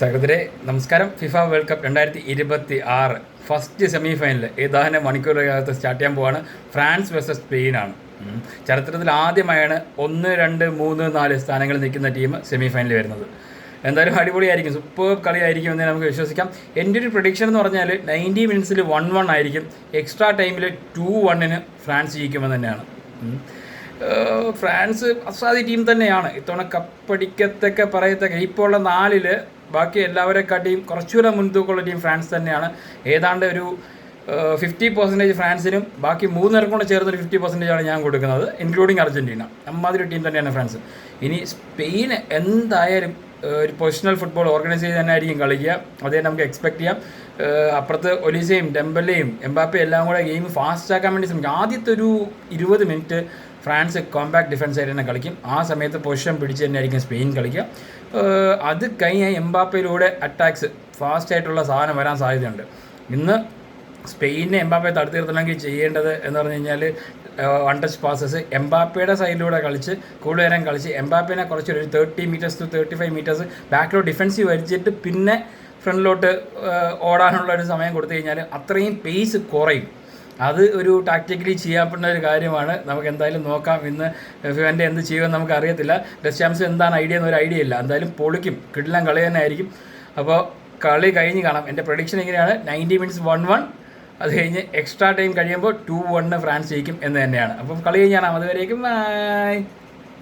സഹോദരെ നമസ്കാരം. FIFA world cup 2026 first semi final ഏതാനും മണിക്കൂറുകൾക്ക് സ്റ്റാർട്ട് ചെയ്യാൻ പോവാണ്. ഫ്രാൻസ് വേഴ്സസ് സ്പെയിനാണ്. ചരിത്രത്തിൽ ആദ്യമായാണ് 1, 2, 3, 4 സ്ഥാനങ്ങളിൽ നിൽക്കുന്ന ടീം സെമി ഫൈനലിൽ വരുന്നത്. എന്തായാലും അടിപൊളിയായിരിക്കും, സൂപ്പർ കളിയായിരിക്കും എന്ന് നമുക്ക് വിശ്വസിക്കാം. എൻ്റെ ഒരു പ്രഡിക്ഷൻ എന്ന് പറഞ്ഞാൽ 90 മിനിറ്റ്സിൽ 1-1 ആയിരിക്കും, എക്സ്ട്രാ ടൈമിൽ 2-1 ഫ്രാൻസ് ജയിക്കുമെന്ന് തന്നെയാണ്. ഫ്രാൻസ് അസാധി ടീം തന്നെയാണ്. ഇത്തവണ കപ്പടിക്കത്തൊക്കെ പറയത്തൊക്കെ ഇപ്പോൾ ഉള്ള 4-ൽ ബാക്കി എല്ലാവരെക്കാട്ടിയും കുറച്ചുകൂടെ മുൻതൂക്കമുള്ള ടീം ഫ്രാൻസ് തന്നെയാണ്. ഏതാണ്ട് ഒരു 50% ഫ്രാൻസിനും ബാക്കി 3 പേർക്കും കൂടെ ചേർന്നൊരു 50% ഞാൻ കൊടുക്കുന്നത്, ഇൻക്ലൂഡിങ് അർജൻറ്റീന. അമ്മാതിരി ടീം തന്നെയാണ് ഫ്രാൻസ്. ഇനി സ്പെയിൻ എന്തായാലും ഒരു പൊസിഷണൽ ഫുട്ബോൾ ഓർഗനൈസ് ചെയ്ത് തന്നെ ആയിരിക്കും കളിക്കുക. അതേ നമുക്ക് എക്സ്പെക്ട് ചെയ്യാം. അപ്പുറത്ത് ഒലീസയും ഡെമ്പലെയും എംബാപ്പയും എല്ലാം കൂടെ ഗെയിം ഫാസ്റ്റ് ആക്കാൻ വേണ്ടി ശ്രമിക്കും. ആദ്യത്തെ ഒരു 20 മിനിറ്റ് ഫ്രാൻസ് കോമ്പാക്ട് ഡിഫൻസ് ആയിട്ട് തന്നെ കളിക്കും. ആ സമയത്ത് പൊസിഷൻ പിടിച്ച് തന്നെ ആയിരിക്കും സ്പെയിൻ കളിക്കുക. അത് കഴിഞ്ഞാൽ എംബാപ്പയിലൂടെ അറ്റാക്സ് ഫാസ്റ്റ് ആയിട്ടുള്ള സാധനം വരാൻ സാധ്യതയുണ്ട്. ഇന്ന് സ്പെയിനെ എംബാപ്പയെ തടുത്തു നിർത്തണമെങ്കിൽ ചെയ്യേണ്ടത് എന്ന് പറഞ്ഞു കഴിഞ്ഞാൽ വൺ ടച്ച് പാസസ് എംബാപ്പയുടെ സൈഡിലൂടെ കളിച്ച് കൂടുതൽ നേരം കളിച്ച് എംബാപ്പേനെ കുറച്ചൊരു 30 മീറ്റേഴ്സ് ടു 35 മീറ്റേഴ്സ് ബാക്കിലോട്ട് ഡിഫൻസീവ് വലിച്ചിട്ട് പിന്നെ ഫ്രണ്ടിലോട്ട് ഓടാനുള്ള ഒരു സമയം കൊടുത്തു കഴിഞ്ഞാൽ അത്രയും പേസ് കുറയും. അത് ഒരു ടാക്റ്റിക്കലി ചെയ്യാൻ ഒരു കാര്യമാണ്. നമുക്ക് എന്തായാലും നോക്കാം. ഇന്ന് ഫിഫൻ്റെ എന്ത് ചെയ്യുമെന്ന് നമുക്ക് അറിയത്തില്ല. ഡെസ്റ്റാംസ് എന്താണ് ഐഡിയ എന്നൊരു ഐഡിയ ഇല്ല. എന്തായാലും പൊളിക്കും, കിടിലൻ കളി തന്നെ ആയിരിക്കും. അപ്പോൾ കളി കഴിഞ്ഞ് കാണാം. എൻ്റെ പ്രഡിക്ഷൻ ഇങ്ങനെയാണ്: 90 മിനിറ്റ്സ് 1-1, അത് കഴിഞ്ഞ് എക്സ്ട്രാ ടൈം കഴിയുമ്പോൾ 2-1 ഫ്രാൻസ് ജയിക്കും എന്ന് തന്നെയാണ്. അപ്പം കളി കഴിഞ്ഞ് കാണാം. അതുവരേക്കും ബൈ.